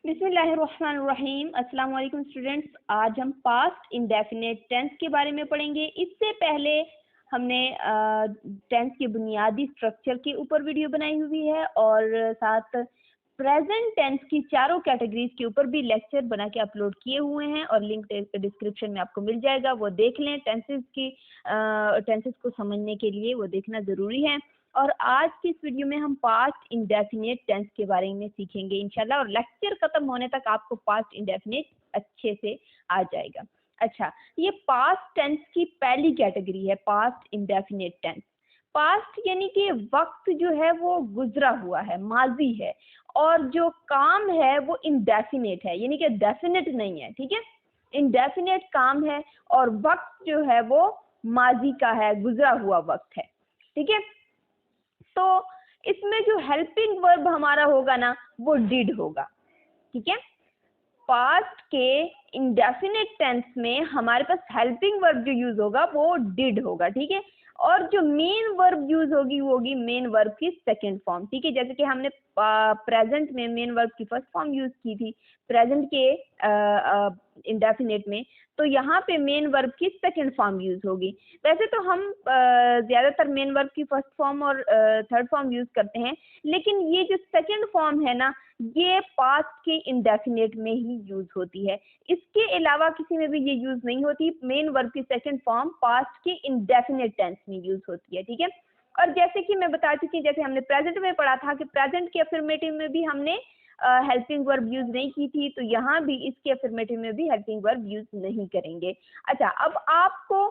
बिस्मिल्लाहिर्रहमानिर्रहीम। अस्सलाम वालेकुम स्टूडेंट्स। आज हम पास्ट इंडेफिनेट टेंस के बारे में पढ़ेंगे। इससे पहले हमने टेंस के बुनियादी स्ट्रक्चर के ऊपर वीडियो बनाई हुई है और साथ प्रेजेंट टेंस की चारों कैटेगरीज के ऊपर भी लेक्चर बना के अपलोड किए हुए हैं और लिंक डिस्क्रिप्शन में आपको मिल जाएगा, वो देख लें। टेंसेस को समझने के लिए वो देखना ज़रूरी है। और आज की इस वीडियो में हम पास्ट इंडेफिनेट टेंस के बारे में सीखेंगे इंशाल्लाह, और लेक्चर खत्म होने तक आपको पास्ट इंडेफिनेट अच्छे से आ जाएगा। अच्छा, ये पास्ट टेंस की पहली कैटेगरी है, पास्ट इंडेफिनेट टेंस। पास्ट यानी कि वक्त जो है वो गुजरा हुआ है, माजी है, और जो काम है वो इंडेफिनेट है, यानी कि डेफिनेट नहीं है। ठीक है, इंडेफिनेट काम है और वक्त जो है वो माजी का है, गुजरा हुआ वक्त है। ठीक है, तो इसमें जो हेल्पिंग वर्ब हमारा होगा ना वो डिड होगा। ठीक है, पास्ट के इंडेफिनेट टेंस में हमारे पास हेल्पिंग वर्ब जो यूज होगा वो डिड होगा। ठीक है, और जो मेन वर्ब यूज होगी वो होगी मेन वर्ब की सेकंड फॉर्म। ठीक है, जैसे कि हमने प्रेजेंट में मेन वर्ब की फर्स्ट फॉर्म यूज की थी प्रेजेंट के इंडेफिनेट में, तो यहाँ पे मेन वर्ब की सेकंड फॉर्म यूज होगी। वैसे तो हम ज्यादातर मेन वर्ब की फर्स्ट फॉर्म और थर्ड फॉर्म यूज करते हैं, लेकिन ये जो सेकंड फॉर्म है ना ये पास्ट के इंडेफिनेट में ही यूज होती है, इसके अलावा किसी में भी ये यूज नहीं होती। मेन वर्ब की सेकंड फॉर्म पास्ट के इंडेफिनेट टेंस में यूज होती है। ठीक है, और जैसे कि मैं बता चुकी, जैसे हमने प्रेजेंट में पढ़ा था कि प्रेजेंट के अफर्मेटिव में भी हमने हेल्पिंग वर्ब यूज नहीं की थी, तो यहाँ भी इसके अफर्मेटिव में भी हेल्पिंग वर्ब यूज नहीं करेंगे। अच्छा, अब आपको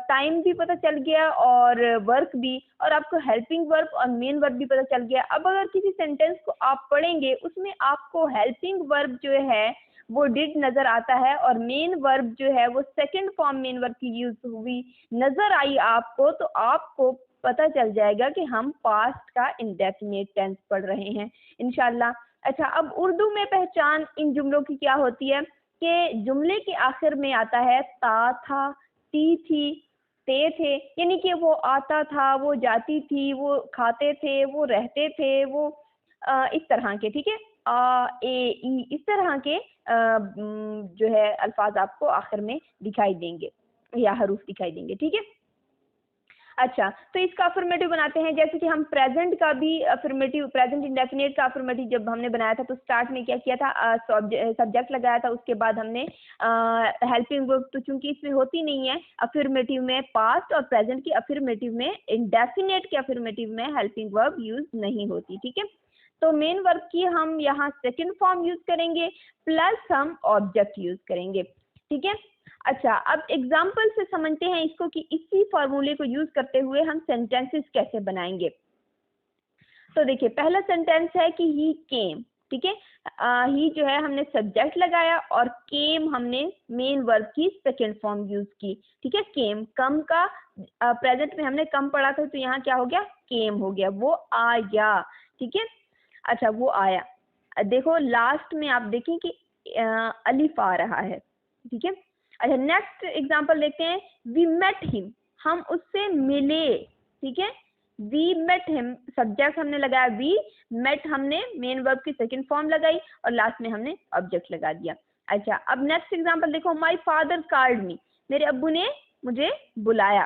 टाइम भी पता चल गया और वर्क भी, और आपको हेल्पिंग वर्ब और मेन वर्ब भी पता चल गया। अब अगर किसी सेंटेंस को आप पढ़ेंगे उसमें आपको हेल्पिंग वर्ब जो है वो डिड नजर आता है और मेन वर्ब जो है वो सेकंड फॉर्म मेन वर्ब की यूज हुई नजर आई आपको, तो आपको पता चल जाएगा कि हम पास्ट का इंडेफिनेट टेंस पढ़ रहे हैं इंशाल्लाह। अच्छा, अब उर्दू में पहचान इन जुमलों की क्या होती है कि जुमले के आखिर में आता है ता था, ती थी, ते थे, यानी कि वो आता था, वो जाती थी, वो खाते थे, वो रहते थे, वो इस तरह के। ठीक है, आ ए ई इस तरह के जो है अल्फाज आपको आखिर में दिखाई देंगे या हरूफ दिखाई देंगे। ठीक है, अच्छा, तो इसका अफर्मेटिव बनाते हैं। जैसे कि हम प्रेजेंट का भी अफर्मेटिव, प्रेजेंट इंडेफिनेट का अफर्मेटिव जब हमने बनाया था तो स्टार्ट में क्या किया था, सब्जेक्ट लगाया था, उसके बाद हमने हेल्पिंग वर्ब, तो चूंकि इसमें होती नहीं है अफर्मेटिव में पास्ट और प्रेजेंट की अफर्मेटिव में, इंडेफिनेट के अफर्मेटिव में हेल्पिंग वर्ब यूज नहीं होती। ठीक है, तो मेन वर्ब की हम यहाँ सेकेंड फॉर्म यूज करेंगे प्लस हम ऑब्जेक्ट यूज करेंगे। ठीक है, अच्छा, अब एग्जाम्पल से समझते हैं इसको कि इसी फॉर्मूले को यूज करते हुए हम सेंटेंसेस कैसे बनाएंगे। तो देखिए, पहला सेंटेंस है कि ही केम। ठीक है, ही जो है हमने सब्जेक्ट लगाया और केम हमने मेन वर्ब की सेकेंड फॉर्म यूज की। ठीक है, केम, कम का प्रेजेंट में हमने कम पढ़ा था, तो यहाँ क्या हो गया, केम हो गया, वो आया। ठीक है, अच्छा, वो आया। देखो लास्ट में आप देखें कि अलिफ आ रहा है। ठीक है, अच्छा, नेक्स्ट एग्जांपल देखते हैं, वी मेट हिम, हम उससे मिले। ठीक है, वी मेट हिम, सब्जेक्ट हमने लगाया वी, मेट हमने मेन वर्ब की सेकंड फॉर्म लगाई और लास्ट में हमने ऑब्जेक्ट लगा दिया। अच्छा, अब नेक्स्ट एग्जांपल देखो, माय फादर कॉल्ड मी, मेरे अब्बू ने मुझे बुलाया।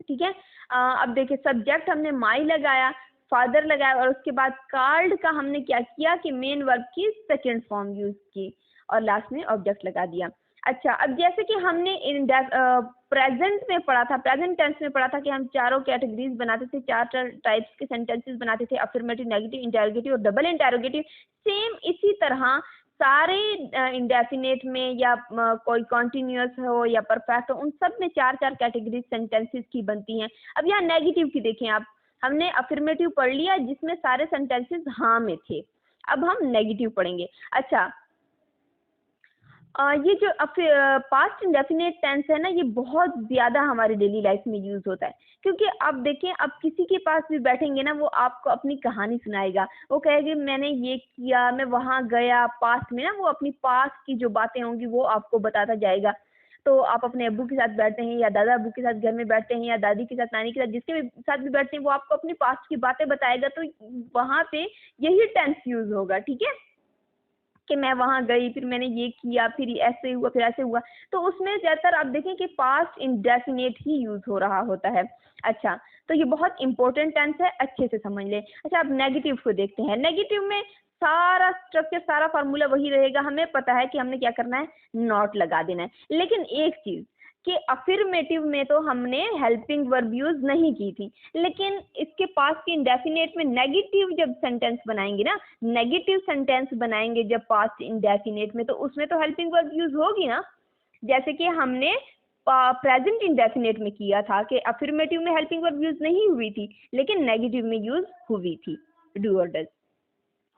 ठीक है, अब देखिए सब्जेक्ट हमने माई लगाया, फादर लगाया और उसके बाद कार्ड का हमने क्या किया कि मेन वर्ब की सेकंड फॉर्म यूज की और लास्ट में ऑब्जेक्ट लगा दिया। अच्छा, अब जैसे कि हमने प्रेजेंट में पढ़ा था, प्रेजेंट टेंस में पढ़ा था कि हम चारों कैटेगरीज बनाते थे, चार टाइप्स के सेंटेंसेस बनाते थे, अफर्मेटिव, नेगेटिव, इंटेरोगेटिव और डबल इंटेरोगेटिव। सेम इसी तरह सारे इंडेफिनेट में या कोई कॉन्टिन्यूअस हो या परफेक्ट हो, उन सब में चार चार कैटेगरीज सेंटेंसेस की बनती हैं। अब यहाँ नेगेटिव की देखें आप, हमने अफर्मेटिव पढ़ लिया जिसमें सारे सेंटेंसेस हाँ में थे, अब हम नेगेटिव पढ़ेंगे। अच्छा, ये जो पास्ट इंडेफिनेट टेंस है ना, ये बहुत ज़्यादा हमारी डेली लाइफ में यूज़ होता है, क्योंकि आप देखें, अब किसी के पास भी बैठेंगे ना वो आपको अपनी कहानी सुनाएगा, वो कहेगा मैंने ये किया, मैं वहाँ गया, पास्ट में ना वो अपनी पास्ट की जो बातें होंगी वो आपको बताता जाएगा। तो आप अपने अब्बू के साथ बैठते हैं या दादा अब्बू के साथ घर में बैठते हैं या दादी के साथ, नानी के साथ, जिसके भी साथ भी बैठते हैं, वो आपको अपनी पास्ट की बातें बताएगा, तो वहाँ पे यही टेंस यूज़ होगा। ठीक है, कि मैं वहां गई, फिर मैंने ये किया, फिर ऐसे हुआ, फिर ऐसे हुआ, तो उसमें ज्यादातर आप देखें कि पास्ट इंडेफिनिट ही यूज हो रहा होता है। अच्छा, तो ये बहुत इंपॉर्टेंट टेंस है, अच्छे से समझ लें। अच्छा, अब नेगेटिव को देखते हैं। नेगेटिव में सारा स्ट्रक्चर, सारा फार्मूला वही रहेगा। हमें पता है कि हमने क्या करना है, नॉट लगा देना है। लेकिन एक चीज कि अफर्मेटिव में तो हमने हेल्पिंग वर्ब यूज नहीं की थी, लेकिन इसके पास के इंडेफिनेट में नेगेटिव जब सेंटेंस बनाएंगे ना, नेगेटिव सेंटेंस बनाएंगे जब पास्ट इंडेफिनेट में, तो उसमें तो हेल्पिंग वर्ब यूज होगी ना। जैसे कि हमने प्रेजेंट इंडेफिनेट में किया था कि अफर्मेटिव में हेल्पिंग वर्ब यूज नहीं हुई थी, लेकिन नेगेटिव में यूज हुई थी, डू और डज।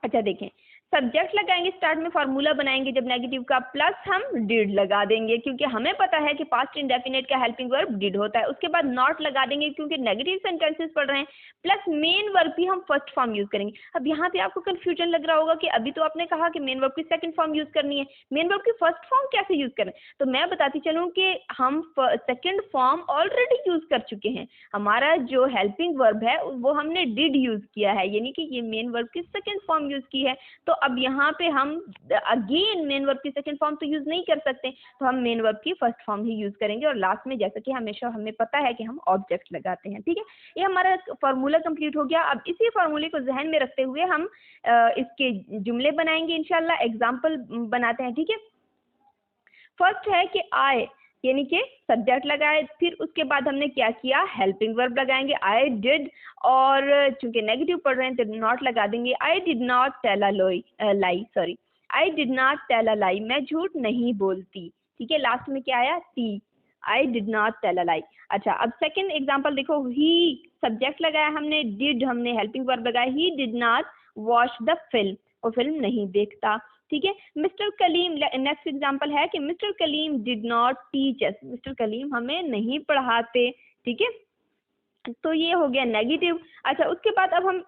अच्छा देखें, सब्जेक्ट लगाएंगे, स्टार्ट में फार्मूला बनाएंगे जब नेगेटिव का, प्लस हम डिड लगा देंगे क्योंकि हमें पता है कि पास्ट इंडेफिनेट का हेल्पिंग वर्ब डिड होता है। उसके बाद नॉट लगा देंगे क्योंकि नेगेटिव सेंटेंसेस पढ़ रहे हैं, प्लस मेन वर्ब भी हम फर्स्ट फॉर्म यूज करेंगे। अब यहाँ पे आपको कंफ्यूजन लग रहा होगा कि अभी तो आपने कहा कि मेन वर्ब की सेकंड फॉर्म यूज करनी है, मेन वर्ब की फर्स्ट फॉर्म कैसे यूज करें? तो मैं बताती चलूँ कि हम सेकंड फॉर्म ऑलरेडी यूज कर चुके हैं। हमारा जो हेल्पिंग वर्ब है वो हमने डिड यूज किया है, यानी कि ये मेन वर्ब की सेकंड फॉर्म यूज की है। तो अब यहाँ पे हम अगेन मेन वर्ब की सेकंड फॉर्म तो यूज नहीं कर सकते, तो हम मेन वर्ब की फर्स्ट फॉर्म ही यूज करेंगे। और लास्ट में जैसा कि हमेशा हमें पता है कि हम ऑब्जेक्ट लगाते हैं। ठीक है, ये हमारा फार्मूला कंप्लीट हो गया। अब इसी फार्मूले को जहन में रखते हुए हम इसके जुमले बनाएंगे इंशाल्लाह, एग्जाम्पल बनाते हैं। ठीक है, फर्स्ट है कि आई, यानी कि सब्जेक्ट लगाए, फिर उसके बाद हमने क्या किया, हेल्पिंग वर्ब लगाएंगे, आई डिड, और चूंकि नेगेटिव पढ़ रहे हैं तो नॉट लगा देंगे। I did not tell a lie, sorry, I did not tell a lie, मैं झूठ नहीं बोलती। ठीक है, लास्ट में क्या आया, T, I did not tell a lie. अच्छा, अब सेकंड एग्जांपल देखो, ही सब्जेक्ट लगाया हमने, डिड हमने हेल्पिंग वर्ब लगाया, he did not watch the film, वो फिल्म नहीं देखता। ठीक है, मिस्टर कलीम, नेक्स्ट एग्जांपल है कि mister Kaleem did not teach us, mister Kaleem हमें नहीं पढ़ाते। ठीक है, तो ये हो गया नेगेटिव। अच्छा, उसके बाद अब हम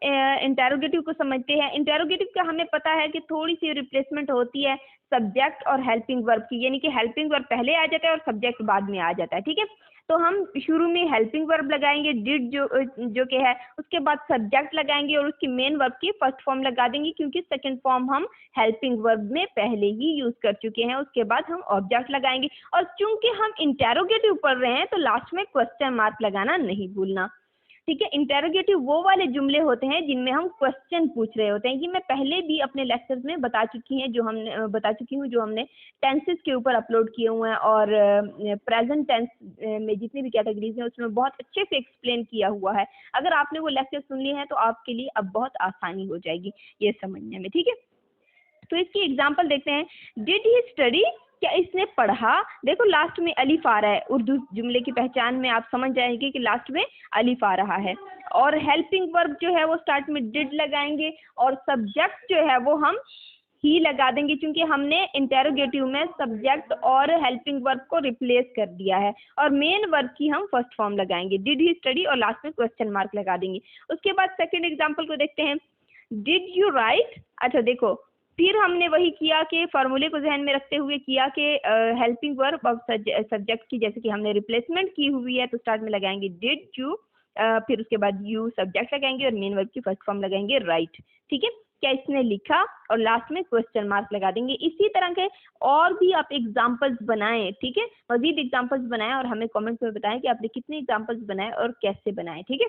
इंटेरोगेटिव को समझते हैं। इंटेरोगेटिव का हमें पता है कि थोड़ी सी रिप्लेसमेंट होती है सब्जेक्ट और हेल्पिंग वर्ब की, यानी कि हेल्पिंग वर्ब पहले आ जाता है और सब्जेक्ट बाद में आ जाता है। ठीक है, तो हम शुरू में हेल्पिंग वर्ब लगाएंगे, डिड जो कि है, उसके बाद सब्जेक्ट लगाएंगे और उसकी मेन वर्ब की फर्स्ट फॉर्म लगा देंगे क्योंकि सेकंड फॉर्म हम हेल्पिंग वर्ब में पहले ही यूज कर चुके हैं। उसके बाद हम ऑब्जेक्ट लगाएंगे, और चूंकि हम इंटेरोगेटिव पढ़ रहे हैं तो लास्ट में क्वेश्चन मार्क लगाना नहीं भूलना। ठीक है, इंटेरोगेटिव वो वाले जुमले होते हैं जिनमें हम क्वेश्चन पूछ रहे होते हैं। ये मैं पहले भी अपने लेक्चर्स में बता चुकी हैं, जो हमने बता चुकी हूँ, जो हमने टेंसेस के ऊपर अपलोड किए हुए हैं, और प्रेजेंट टेंस में जितनी भी कैटेगरीज हैं उसमें बहुत अच्छे से एक्सप्लेन किया हुआ है। अगर आपने वो लेक्चर सुन लिए हैं तो आपके लिए अब बहुत आसानी हो जाएगी ये समझने में। ठीक है, तो इसकी एग्जाम्पल देखते हैं। डिड ही स्टडी, क्या इसने पढ़ा? देखो लास्ट में अलिफ आ रहा है, उर्दू जुमले की पहचान में आप समझ जाएंगे कि लास्ट में अलिफ आ रहा है। और हेल्पिंग वर्ब जो है वो स्टार्ट में डिड लगाएंगे, और सब्जेक्ट जो है वो हम ही लगा देंगे क्योंकि हमने इंटेरोगेटिव में सब्जेक्ट और हेल्पिंग वर्ब को रिप्लेस कर दिया है। और मेन वर्ब की हम फर्स्ट फॉर्म लगाएंगे, डिड ही स्टडी, और लास्ट में क्वेश्चन मार्क लगा देंगे। उसके बाद सेकेंड एग्जाम्पल को देखते हैं, डिड यू राइट। अच्छा देखो, फिर हमने वही किया कि फार्मूले को जहन में रखते हुए किया कि हेल्पिंग वर्ब और सब्जेक्ट की जैसे कि हमने रिप्लेसमेंट की हुई है तो स्टार्ट में लगाएंगे डिड यू, फिर उसके बाद यू सब्जेक्ट लगाएंगे और मेन वर्ब की फर्स्ट फॉर्म लगाएंगे राइट। ठीक है, क्या इसने लिखा, और लास्ट में क्वेश्चन मार्क लगा देंगे। इसी तरह के और भी आप एग्जाम्पल्स बनाएं। ठीक है, मजीद एग्जाम्पल्स बनाएं और हमें कमेंट में बताएं कि आपने कितने एग्जाम्पल्स बनाए और कैसे बनाए। ठीक है,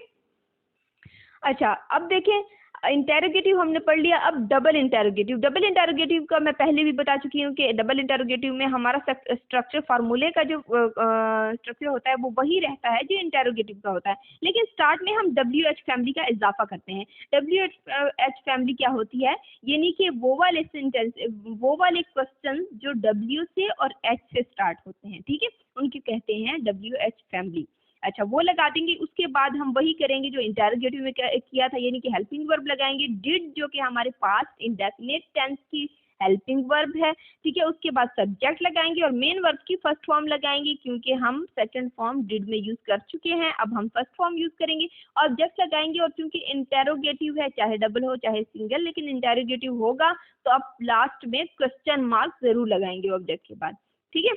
अच्छा अब देखें, इंटेरोगेटिव हमने पढ़ लिया। अब डबल इंटेरोगेटिव, डबल इंटेरोगेटिव का मैं पहले भी बता चुकी हूँ कि डबल इंटेरोगेटिव में हमारा स्ट्रक्चर, फार्मूले का जो स्ट्रक्चर होता है वो वही रहता है जो इंटेरोगेटिव का होता है, लेकिन स्टार्ट में हम WH फैमिली का इजाफा करते हैं। WH फैमिली क्या होती है, यानी कि वो वाले सेंटेंस, वो वाले क्वेश्चन जो W से और H से स्टार्ट होते हैं, ठीक है, उनकी कहते हैं WH फैमिली। अच्छा, वो लगा देंगे। उसके बाद हम वही करेंगे जो इंटेरोगेटिव में किया था, यानी कि हेल्पिंग वर्ब लगाएंगे, डिड जो कि हमारे पास्ट इंडेफिनिट टेंस की हेल्पिंग वर्ब है। ठीक है, उसके बाद सब्जेक्ट लगाएंगे और मेन वर्ब की फर्स्ट फॉर्म लगाएंगे क्योंकि हम सेकंड फॉर्म डिड में यूज कर चुके हैं, अब हम फर्स्ट फॉर्म यूज करेंगे। ऑब्जेक्ट लगाएंगे, और क्योंकि इंटेरोगेटिव है, चाहे डबल हो चाहे सिंगल, लेकिन इंटेरोगेटिव होगा तो अब लास्ट में क्वेश्चन मार्क जरूर लगाएंगे ऑब्जेक्ट के बाद। ठीक है,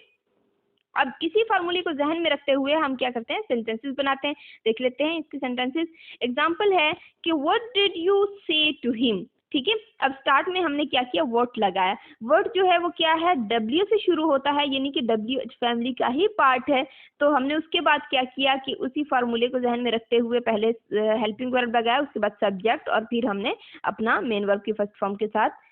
अब इसी फार्मूले को जहन में रखते हुए हम क्या करते हैं, सेंटेंसेस बनाते हैं। देख लेते हैं इसके सेंटेंसेस। एग्जांपल है कि व्हाट डिड यू से टू हिम। ठीक है। अब स्टार्ट में हमने क्या किया, वर्ड लगाया। वर्ड जो है वो क्या है, W से शुरू होता है, यानी कि WH फैमिली का ही पार्ट है। तो हमने उसके बाद क्या किया कि उसी फार्मूले को जहन में रखते हुए पहले हेल्पिंग वर्ब लगाया, उसके बाद सब्जेक्ट, और फिर हमने अपना मेन वर्ब की फर्स्ट फॉर्म के साथ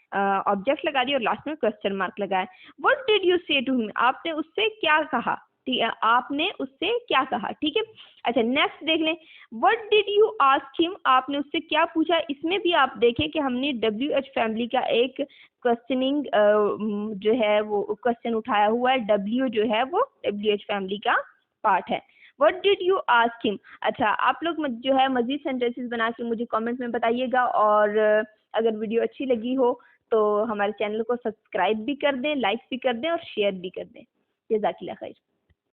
ऑब्जेक्ट लगा दिया और लास्ट में क्वेश्चन मार्क लगाया। व्हाट डिड यू से टू हिम, आपने उससे क्या कहा, ठीक है, आपने उससे क्या कहा, ठीक है। अच्छा नेक्स्ट देख लें, what did you ask him, आपने उससे क्या पूछा। इसमें भी आप देखें कि हमने WH फैमिली का एक क्वेश्चनिंग जो है वो क्वेश्चन उठाया हुआ है। W जो है वो WH फैमिली का पार्ट है। What did you ask him. अच्छा आप लोग जो है मजीद सेंटेंसेस बना के मुझे कमेंट में बताइएगा, और अगर वीडियो अच्छी लगी हो तो हमारे चैनल को सब्सक्राइब भी कर दें, लाइक भी कर दें और शेयर भी कर दें। जज़ाकिल्लाह खैर।